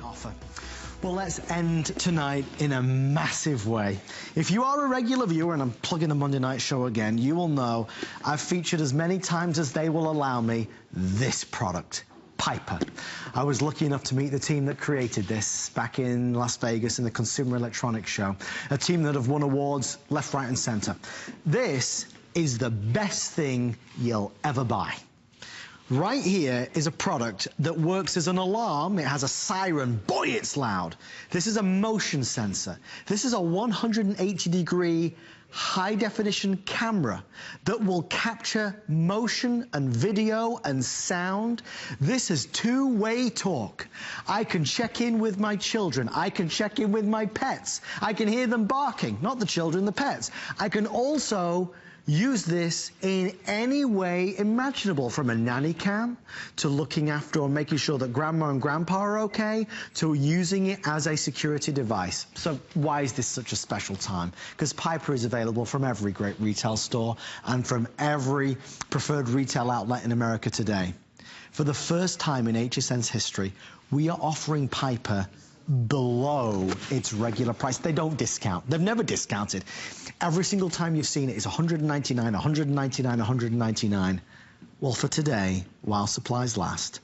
Offer. Well, let's end tonight in a massive way. If you are a regular viewer, and I'm plugging the Monday night show again, you will know I've featured as many times as they will allow me this product, Piper. I was lucky enough to meet the team that created this back in Las Vegas in the Consumer Electronics Show, a team that have won awards left, right, and center. This is the best thing you'll ever buy. Right here is a product that works as an alarm. It has a siren. Boy, it's loud. This is a motion sensor. This is a 180-degree high-definition camera that will capture motion and video and sound. This is two-way talk. I can check in with my children. I can check in with my pets. I can hear them barking, not the children, the pets. I can also use this in any way imaginable, from a nanny cam to looking after or making sure that grandma and grandpa are okay, to using it as a security device. So why is this such a special time? Because Piper is available from every great retail store and from every preferred retail outlet in America today. For the first time in HSN's history, we are offering Piper below its regular price. They don't discount. They've never discounted. Every single time you've seen it is $199, $199, $199. Well, for today, while supplies last,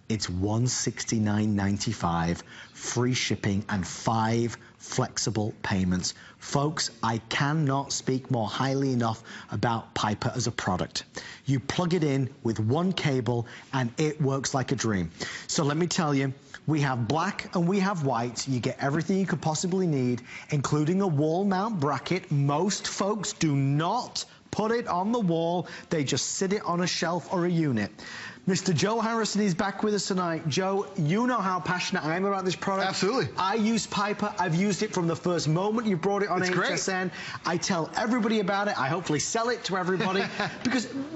it's $169.95, free shipping and 5 flexible payments. Folks, I cannot speak more highly enough about Piper as a product. You plug it in with one cable and it works like a dream. So let me tell you, we have black and we have white. You get everything you could possibly need, including a wall mount bracket. Most folks do not put it on the wall. They just sit it on a shelf or a unit. Mr. Joe Harrison is back with us tonight. Joe, you know how passionate I am about this product. Absolutely. I use Piper. I've used it from the first moment you brought it on HSN. I tell everybody about it. I hopefully sell it to everybody.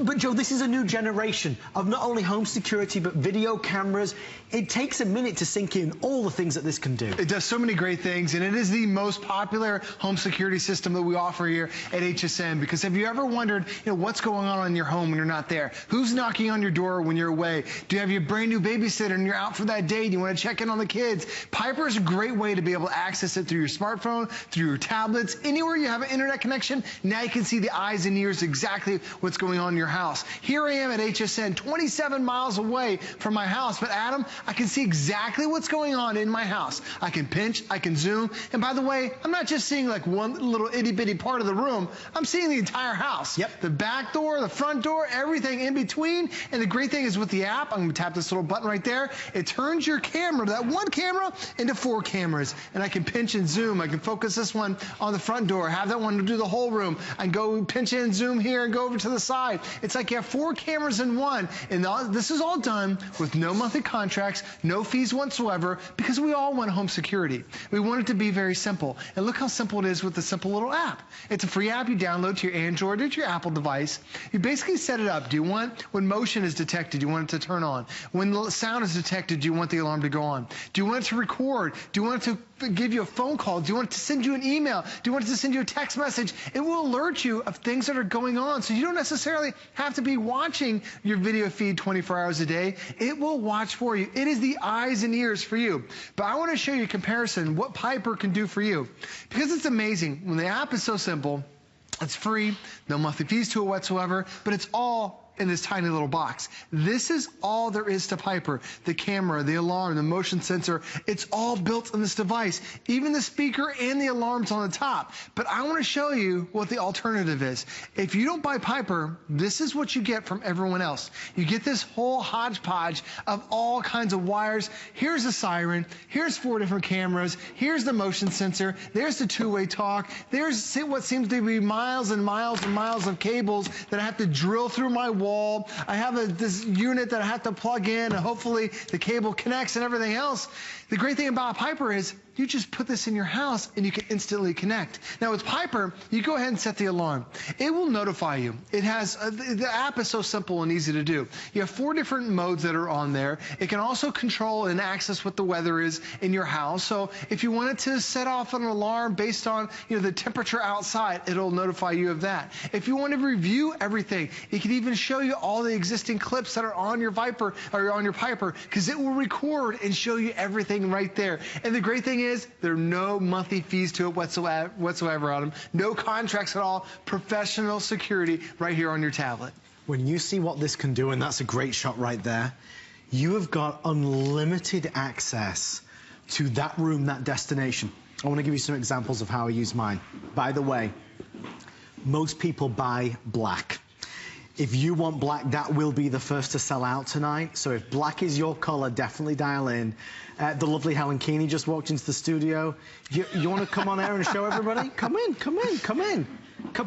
But Joe, this is a new generation of not only home security, but video cameras. It takes a minute to sink in all the things that this can do. It does so many great things, and it is the most popular home security system that we offer here at HSN. Because have you ever wondered, what's going on in your home when you're not there? Who's knocking on your door when you're away? Do you have your brand new babysitter and you're out for that day? Do you want to check in on the kids? Piper is a great way to be able to access it through your smartphone, through your tablets, anywhere you have an internet connection. Now you can see the eyes and ears exactly what's going on in your house. Here I am at HSN, 27 miles away from my house, but Adam, I can see exactly what's going on in my house. I can pinch, I can zoom, and by the way, I'm not just seeing like one little itty-bitty part of the room, I'm seeing the entire house. Yep. The back door, the front door, everything in between. And the great thing is with the app, I'm gonna tap this little button right there, it turns your camera, that one camera, into 4 cameras. And I can pinch and zoom. I can focus this one on the front door, have that one to do the whole room, and go pinch in, zoom here, and go over to the side. It's like you have 4 cameras in one, and this is all done with no monthly contracts, no fees whatsoever, because we all want home security. We want it to be very simple. And look how simple it is with the simple little app. It's a free app you download to your Android or to your Apple device. You basically set it up. Do you want, when motion is detected, do you want it to turn on? When the sound is detected, do you want the alarm to go on? Do you want it to record? Do you want it to give you a phone call? Do you want it to send you an email? Do you want it to send you a text message? It will alert you of things that are going on, so you don't necessarily have to be watching your video feed 24 hours a day. It will watch for you. It is the eyes and ears for you. But I want to show you a comparison, what Piper can do for you. Because it's amazing. When the app is so simple, it's free, no monthly fees to it whatsoever, but it's all in this tiny little box. This is all there is to Piper. The camera, the alarm, the motion sensor, it's all built in this device. Even the speaker and the alarm's on the top. But I want to show you what the alternative is. If you don't buy Piper, this is what you get from everyone else. You get this whole hodgepodge of all kinds of wires. Here's the siren. Here's 4 different cameras. Here's the motion sensor. There's the two-way talk. There's what seems to be miles and miles and miles of cables that I have to drill through my wall. I have this unit that I have to plug in, and hopefully the cable connects and everything else. The great thing about Piper is you just put this in your house and you can instantly connect. Now with Piper, you go ahead and set the alarm. It will notify you. It has, the app is so simple and easy to do. You have 4 different modes that are on there. It can also control and access what the weather is in your house. So if you wanted to set off an alarm based on the temperature outside, it'll notify you of that. If you want to review everything, it can even show you all the existing clips that are on your Viper or on your Piper, because it will record and show you everything right there. And the great thing is there are no monthly fees to it whatsoever on them. No contracts at all. Professional security right here on your tablet. When you see what this can do, and that's a great shot right there, you have got unlimited access to that room, that destination. I want to give you some examples of how I use mine. By the way, most people buy black. If you want black, that will be the first to sell out tonight. So if black is your color, definitely dial in. The lovely Helen Keeney just walked into the studio. You want to come on air and show everybody? Come in, come in, come in.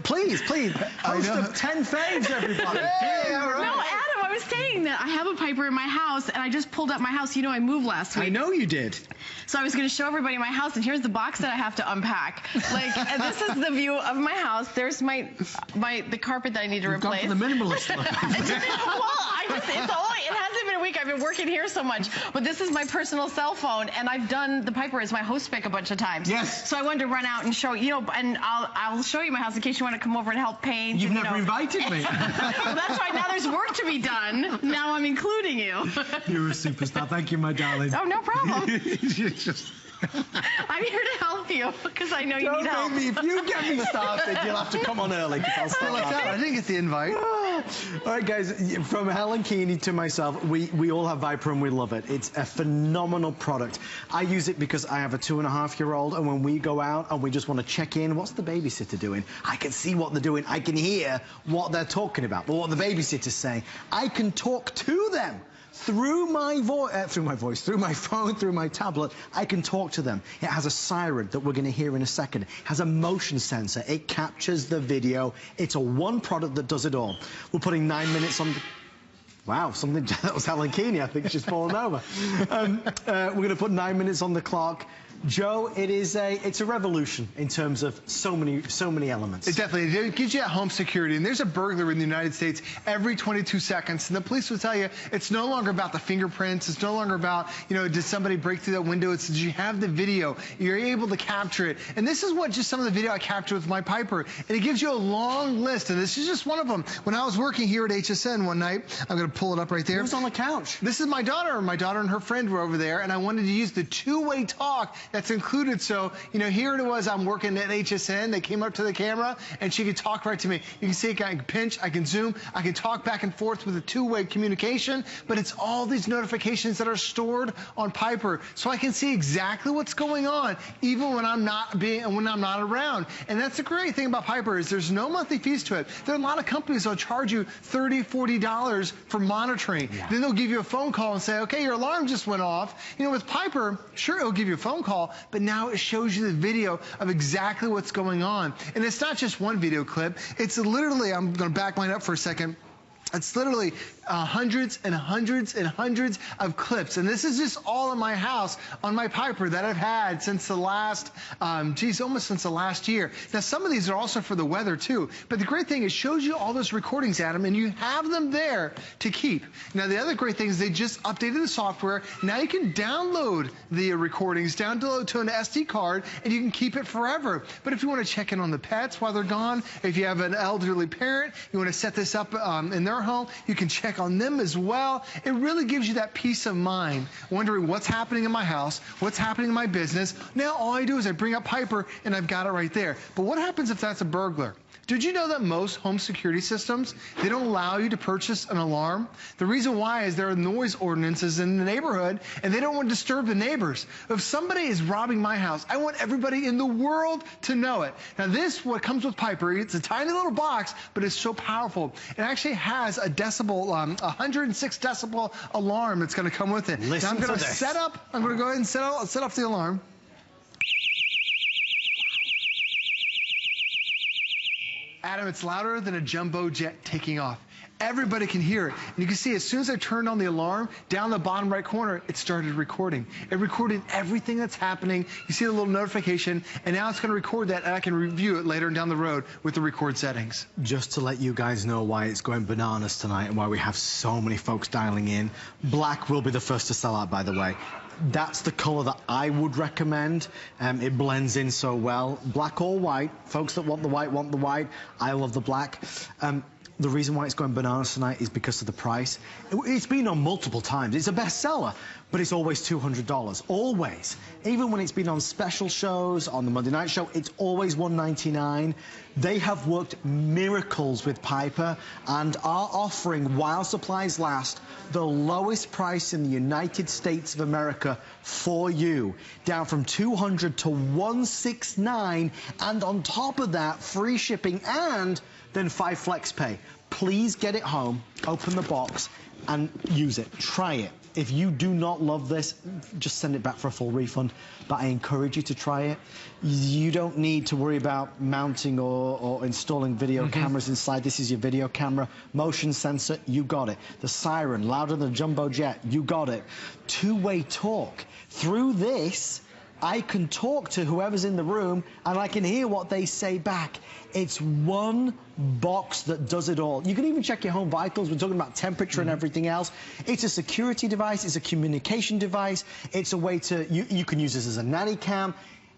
Please, please. Host of 10 faves, everybody. Hey, all right. No, Adam, I was saying that I have a Piper in my house, and I just pulled up my house. You know, I moved last week. I know you did. So I was going to show everybody my house, and here's the box that I have to unpack. Like, and this is the view of my house. There's the carpet that I need to replace. Gone for the minimalist look. It hasn't been a week. I've been working here so much. But this is my personal cell phone, and I've done the Piper as my host pick a bunch of times. Yes. So I wanted to run out and show you, and I'll show you my house in case you want to come over and help paint. You've never invited me. Well, that's right. Now there's work to be done. Now I'm including you. You're a superstar. Thank you, my darling. Oh, no problem. Just... I'm here to help you because I know you need help. Baby, if you get me started, you'll have to come on early because I'll start Like that. I didn't get the invite. All right, guys, from Helen Keeney to myself, we all have Viper and we love it. It's a phenomenal product. I use it because I have a 2.5-year-old, and when we go out and we just want to check in, what's the babysitter doing? I can see what they're doing. I can hear what they're talking about, but what the babysitter's saying. I can talk to them. Through my voice, through my phone, through my tablet, I can talk to them. It has a siren that we're going to hear in a second. It has a motion sensor. It captures the video. It's a one product that does it all. We're putting 9 minutes on the... Wow, that was Helen Keeney. I think she's fallen over. We're going to put 9 minutes on the clock. Joe, it's a revolution in terms of so many elements. It definitely gives you that home security. And there's a burglar in the United States every 22 seconds. And the police will tell you it's no longer about the fingerprints. It's no longer about, did somebody break through that window? It's did you have the video? You're able to capture it. And this is just some of the video I captured with my Piper. And it gives you a long list. And this is just one of them. When I was working here at HSN one night, I'm going to pull it up right there. Who's on the couch? This is my daughter. My daughter and her friend were over there. And I wanted to use the two-way talk that's included. So, here it was. I'm working at HSN. They came up to the camera, and she could talk right to me. You can see I can pinch, I can zoom, I can talk back and forth with a two-way communication, but it's all these notifications that are stored on Piper, so I can see exactly what's going on, even when I'm not around. And that's the great thing about Piper is there's no monthly fees to it. There are a lot of companies that'll charge you $30, $40 for monitoring. Yeah. Then they'll give you a phone call and say, okay, your alarm just went off. With Piper, sure, it'll give you a phone call, but now it shows you the video of exactly what's going on. And it's not just one video clip. It's literally, I'm going to back mine up for a second. It's literally hundreds and hundreds and hundreds of clips. And this is just all in my house on my Piper that I've had since the last, almost since the last year. Now, some of these are also for the weather, too. But the great thing is it shows you all those recordings, Adam, and you have them there to keep. Now, the other great thing is they just updated the software. Now you can download the recordings, download to an SD card, and you can keep it forever. But if you want to check in on the pets while they're gone, if you have an elderly parent, you want to set this up in their home, you can check on them as well. It really gives you that peace of mind, wondering what's happening in my house, what's happening in my business. Now all I do is I bring up Piper and I've got it right there. But what happens if that's a burglar? Did you know that most home security systems, they don't allow you to purchase an alarm? The reason why is there are noise ordinances in the neighborhood, and they don't want to disturb the neighbors. If somebody is robbing my house, I want everybody in the world to know it. Now this, what comes with Piper, it's a tiny little box, but it's so powerful. It actually has a decibel, 106 decibel alarm that's going to come with it. Listen, now I'm going to set up, I'm going to go ahead and set up the alarm. Adam, it's louder than a jumbo jet taking off. everybody can hear it. And you can see as soon as I turned on the alarm, down the bottom right corner, it started recording. It recorded everything that's happening. You see the little notification, and now it's going to record that, and I can review it later down the road with the record settings. Just to let you guys know why it's going bananas tonight and why we have so many folks dialing in, black will be the first to sell out, by the way. That's the color that I would recommend. It blends in so well. Black or white. Folks that want the white want the white. I love the black. The reason why it's going bananas tonight is because of the price. It's been on multiple times. It's a bestseller, but it's always $200. Always. Even when it's been on special shows, on the Monday night show, it's always $199. They have worked miracles with Piper and are offering, while supplies last, the lowest price in the United States of America for you. Down from $200 to $169, and on top of that, free shipping and then 5 flex pay. Please get it home, open the box, and use it. Try it. If you do not love this, just send it back for a full refund. But I encourage you to try it. You don't need to worry about mounting or installing video cameras inside. This is your video camera. Motion sensor, you got it. The siren, louder than a jumbo jet, you got it. Two-way talk. Through this, I can talk to whoever's in the room and I can hear what they say back. It's one box that does it all. You can even check your home vitals. We're talking about temperature and everything else. It's a security device. It's a communication device. It's a way to, you can use this as a nanny cam.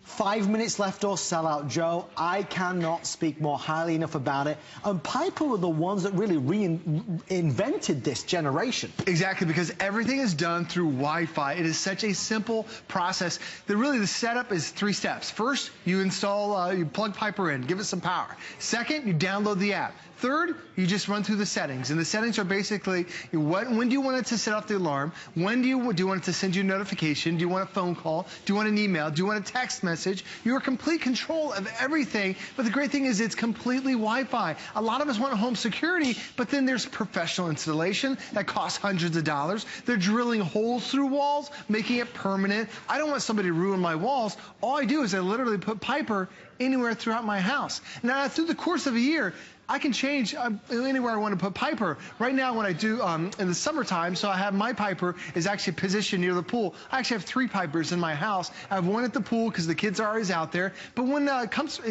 5 minutes left or sell out, Joe. I cannot speak more highly enough about it. And Piper were the ones that really reinvented this generation. Exactly, because everything is done through Wi-Fi. It is such a simple process that really the setup is 3 steps. First, you install, you plug Piper in, give it some power. Second, you download the app. Third, you just run through the settings, and the settings are basically when do you want it to set off the alarm? When do you want it to send you a notification? Do you want a phone call? Do you want an email? Do you want a text message? You're in complete control of everything, but the great thing is it's completely Wi-Fi. A lot of us want home security, but then there's professional installation that costs hundreds of dollars. They're drilling holes through walls, making it permanent. I don't want somebody to ruin my walls. All I do is I literally put Piper anywhere throughout my house. Now, through the course of a year, I can change anywhere I want to put Piper. Right now, when I do in the summertime, so I have my Piper is actually positioned near the pool. I actually have 3 Pipers in my house. I have one at the pool because the kids are always out there. But when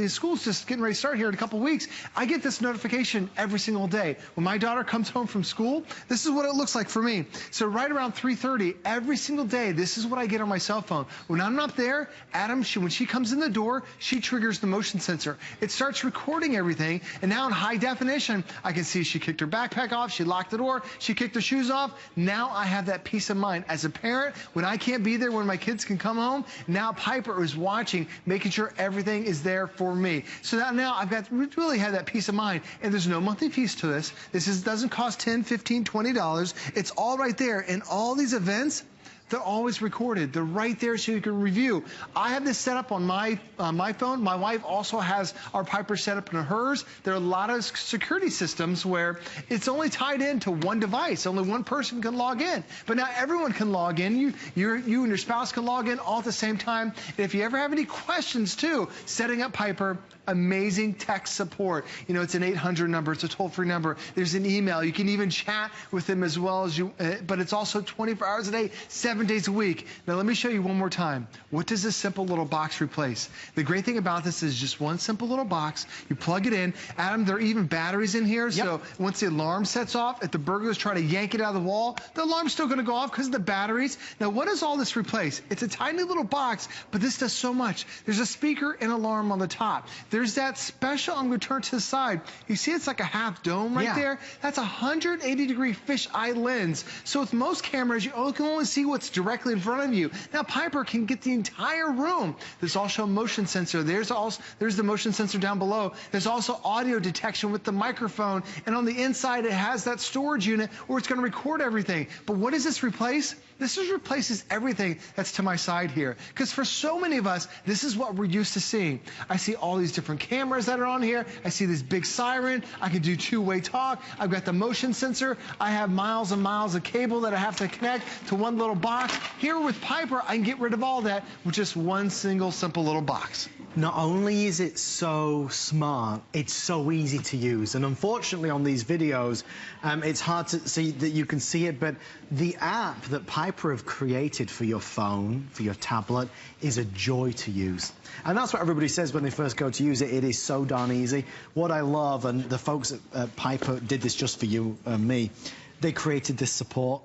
school's just getting ready to start here in a couple weeks, I get this notification every single day. When my daughter comes home from school, this is what it looks like for me. So right around 3:30 every single day, this is what I get on my cell phone. When I'm not there, Adam, when she comes in the door, she triggers the motion sensor. It starts recording everything, and now in high definition, I can see she kicked her backpack off, she locked the door, she kicked her shoes off. Now I have that peace of mind. As a parent, when I can't be there when my kids can come home, now Piper is watching, making sure everything is there for me. So now I've got really have that peace of mind, and there's no monthly fees to this. This doesn't cost $10, $15, $20. It's all right there, and all these events, they're always recorded. They're right there so you can review. I have this set up on my phone. My wife also has our Piper set up in hers. There are a lot of security systems where it's only tied into one device. Only one person can log in. But now everyone can log in. You and your spouse can log in all at the same time. And if you ever have any questions, too, setting up Piper, amazing tech support. You know, it's an 800 number. It's a toll-free number. There's an email. You can even chat with them as well as you, but it's also 24 hours a day, 7 days a week. Now, let me show you one more time. What does this simple little box replace? The great thing about this is just one simple little box. You plug it in. Adam, there are even batteries in here. Yep. So once the alarm sets off, if the burglars try to yank it out of the wall, the alarm's still going to go off because of the batteries. Now, what does all this replace? It's a tiny little box, but this does so much. There's a speaker and alarm on the top. There's that special, I'm going to turn to the side. You see it's like a half dome right there? That's a 180-degree fisheye lens. So with most cameras, you can only see what's directly in front of you. Now Piper can get the entire room. There's also a motion sensor. There's the motion sensor down below. There's also audio detection with the microphone. And on the inside, it has that storage unit where it's going to record everything. But what does this replace? This just replaces everything that's to my side here. Because for so many of us, this is what we're used to seeing. I see all these different cameras that are on here. I see this big siren. I can do two-way talk. I've got the motion sensor. I have miles and miles of cable that I have to connect to one little box. Here with Piper, I can get rid of all that with just one single simple little box. Not only is it so smart, it's so easy to use. And unfortunately on these videos, it's hard to see that you can see it, but the app that Piper have created for your phone, for your tablet, is a joy to use. And that's what everybody says when they first go to use it. It is so darn easy. What I love, and the folks at Piper did this just for you and me, they created this support.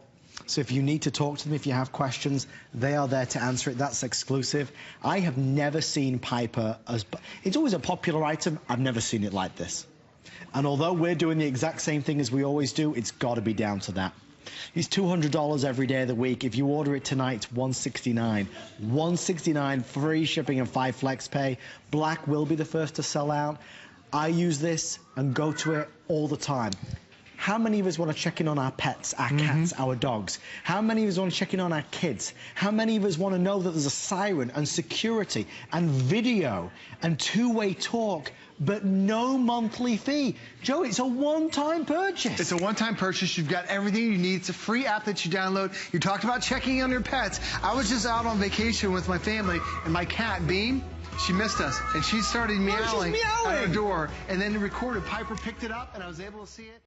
So if you need to talk to them, if you have questions, they are there to answer it. That's exclusive. I have never seen Piper as... It's always a popular item. I've never seen it like this. And although we're doing the exact same thing as we always do, it's got to be down to that. It's $200 every day of the week. If you order it tonight, it's $169. $169, free shipping and 5 flex pay. Black will be the first to sell out. I use this and go to it all the time. How many of us want to check in on our pets, our cats, our dogs? How many of us want to check in on our kids? How many of us want to know that there's a siren and security and video and two-way talk, but no monthly fee? Joe, it's a one-time purchase. It's a one-time purchase. You've got everything you need. It's a free app that you download. You talked about checking in on your pets. I was just out on vacation with my family, and my cat, Bean, she missed us, and she started meowing at our door, and then recorded. Piper picked it up, and I was able to see it.